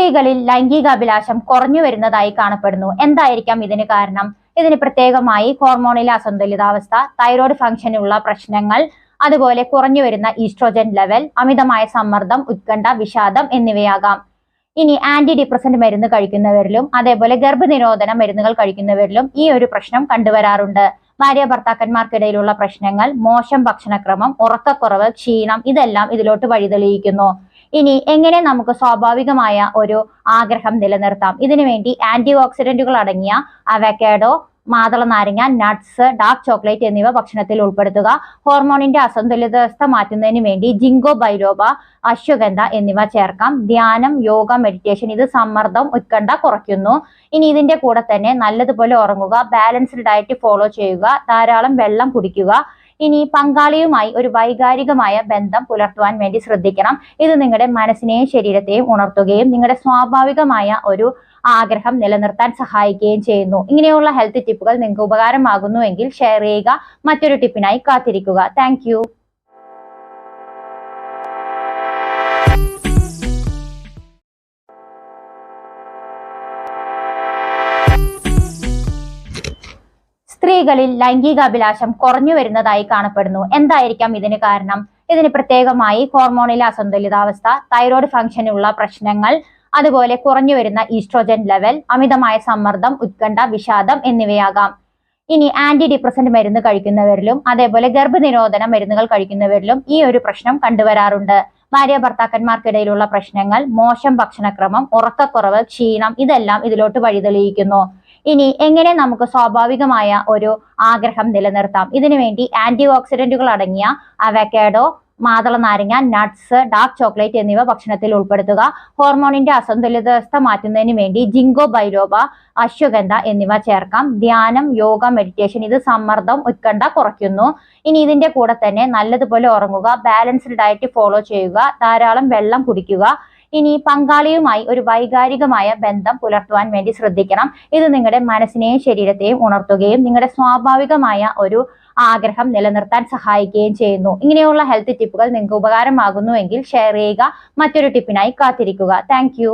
സ്ത്രീകളിൽ ലൈംഗികാഭിലാഷം കുറഞ്ഞു വരുന്നതായി കാണപ്പെടുന്നു. എന്തായിരിക്കാം ഇതിന് കാരണം? ഇതിന് പ്രത്യേകമായി ഹോർമോണിലെ അസന്തുലിതാവസ്ഥ, തൈറോയ്ഡ് ഫംഗ്ഷനുള്ള പ്രശ്നങ്ങൾ, അതുപോലെ കുറഞ്ഞു വരുന്ന ഈസ്ട്രോജൻ ലെവൽ, അമിതമായ സമ്മർദ്ദം, ഉത്കണ്ഠ, വിഷാദം എന്നിവയാകാം. ഇനി ആന്റി ഡിപ്രസന്റ് മരുന്ന് കഴിക്കുന്നവരിലും അതേപോലെ ഗർഭനിരോധന മരുന്നുകൾ കഴിക്കുന്നവരിലും ഈ ഒരു പ്രശ്നം കണ്ടുവരാറുണ്ട്. ഭാര്യ ഭർത്താക്കന്മാർക്കിടയിലുള്ള പ്രശ്നങ്ങൾ, മോശം ഭക്ഷണക്രമം, ഉറക്കക്കുറവ്, ക്ഷീണം ഇതെല്ലാം ഇതിലോട്ട് വഴിതെളിയിക്കുന്നു. ഇനി എങ്ങനെ നമുക്ക് സ്വാഭാവികമായ ഒരു ആഗ്രഹം നിലനിർത്താം? ഇതിനു വേണ്ടി ആന്റി ഓക്സിഡന്റുകൾ അടങ്ങിയ അവക്കാഡോ, മാതള നാരങ്ങ, നട്ട്സ്, ഡാർക്ക് ചോക്ലേറ്റ് എന്നിവ ഭക്ഷണത്തിൽ ഉൾപ്പെടുത്തുക. ഹോർമോണിന്റെ അസന്തുലിതാവസ്ഥ മാറ്റുന്നതിന് വേണ്ടി ജിങ്കോ ബൈലോബ, അശ്വഗന്ധ എന്നിവ ചേർക്കാം. ധ്യാനം, യോഗ, മെഡിറ്റേഷൻ ഇത് സമ്മർദ്ദം, ഉത്കണ്ഠ കുറയ്ക്കുന്നു. ഇനി ഇതിന്റെ കൂടെ തന്നെ നല്ലതുപോലെ ഉറങ്ങുക, ബാലൻസ്ഡ് ഡയറ്റ് ഫോളോ ചെയ്യുക, ധാരാളം വെള്ളം കുടിക്കുക. ഇനി പങ്കാളിയുമായി ഒരു വൈകാരികമായ ബന്ധം പുലർത്തുവാൻ വേണ്ടി ശ്രദ്ധിക്കണം. ഇത് നിങ്ങളുടെ മനസ്സിനെയും ശരീരത്തെയും ഉണർത്തുകയും നിങ്ങളുടെ സ്വാഭാവികമായ ഒരു ആഗ്രഹം നിലനിർത്താൻ സഹായിക്കുകയും ചെയ്യുന്നു. ഇങ്ങനെയുള്ള ഹെൽത്ത് ടിപ്പുകൾ നിങ്ങൾക്ക് ഉപകാരമാകുന്നുവെങ്കിൽ ഷെയർ ചെയ്യുക. മറ്റൊരു ടിപ്പിനായി കാത്തിരിക്കുക. Thank you. സ്ത്രീകളിൽ ലൈംഗികാഭിലാഷം കുറഞ്ഞു വരുന്നതായി കാണപ്പെടുന്നു. എന്തായിരിക്കാം ഇതിന് കാരണം? ഇതിന് പ്രത്യേകമായി ഹോർമോണിലെ അസന്തുലിതാവസ്ഥ, തൈറോയ്ഡ് ഫംഗ്ഷനുള്ള പ്രശ്നങ്ങൾ, അതുപോലെ കുറഞ്ഞു വരുന്ന ഈസ്ട്രോജൻ ലെവൽ, അമിതമായ സമ്മർദ്ദം, ഉത്കണ്ഠ, വിഷാദം എന്നിവയാകാം. ഇനി ആന്റി ഡിപ്രസന്റ് മരുന്ന് കഴിക്കുന്നവരിലും അതേപോലെ ഗർഭനിരോധന മരുന്നുകൾ കഴിക്കുന്നവരിലും ഈ ഒരു പ്രശ്നം കണ്ടുവരാറുണ്ട്. ഭാര്യ ഭർത്താക്കന്മാർക്കിടയിലുള്ള പ്രശ്നങ്ങൾ, മോശം ഭക്ഷണക്രമം, ഉറക്കക്കുറവ്, ക്ഷീണം ഇതെല്ലാം ഇതിലോട്ട് വഴിതെളിയിക്കുന്നു. ഇനി എങ്ങനെ നമുക്ക് സ്വാഭാവികമായ ഒരു ആഗ്രഹം നിലനിർത്താം? ഇതിനു വേണ്ടി ആന്റി ഓക്സിഡന്റുകൾ അടങ്ങിയ അവക്കാഡോ, മാതള നാരങ്ങ, നട്ട്സ്, ഡാർക്ക് ചോക്ലേറ്റ് എന്നിവ ഭക്ഷണത്തിൽ ഉൾപ്പെടുത്തുക. ഹോർമോണിന്റെ അസന്തുലിതാവസ്ഥ മാറ്റുന്നതിന് വേണ്ടി ജിങ്കോ ബൈലോബ, അശ്വഗന്ധ എന്നിവ ചേർക്കാം. ധ്യാനം, യോഗ, മെഡിറ്റേഷൻ ഇത് സമ്മർദ്ദം, ഉത്കണ്ഠ കുറയ്ക്കുന്നു. ഇനി ഇതിന്റെ കൂടെ തന്നെ നല്ലതുപോലെ ഉറങ്ങുക, ബാലൻസ്ഡ് ഡയറ്റ് ഫോളോ ചെയ്യുക, ധാരാളം വെള്ളം കുടിക്കുക. ഇനി പങ്കാളിയുമായി ഒരു വൈകാരികമായ ബന്ധം പുലർത്തുവാൻ വേണ്ടി ശ്രദ്ധിക്കണം. ഇത് നിങ്ങളുടെ മനസ്സിനെയും ശരീരത്തെയും ഉണർത്തുകയും നിങ്ങളുടെ സ്വാഭാവികമായ ഒരു ആഗ്രഹം നിലനിർത്താൻ സഹായിക്കുകയും ചെയ്യുന്നു. ഇങ്ങനെയുള്ള ഹെൽത്ത് ടിപ്പുകൾ നിങ്ങൾക്ക് ഉപകാരമാകുന്നുവെങ്കിൽ ഷെയർ ചെയ്യുക. മറ്റൊരു ടിപ്പിനായി കാത്തിരിക്കുക. Thank you.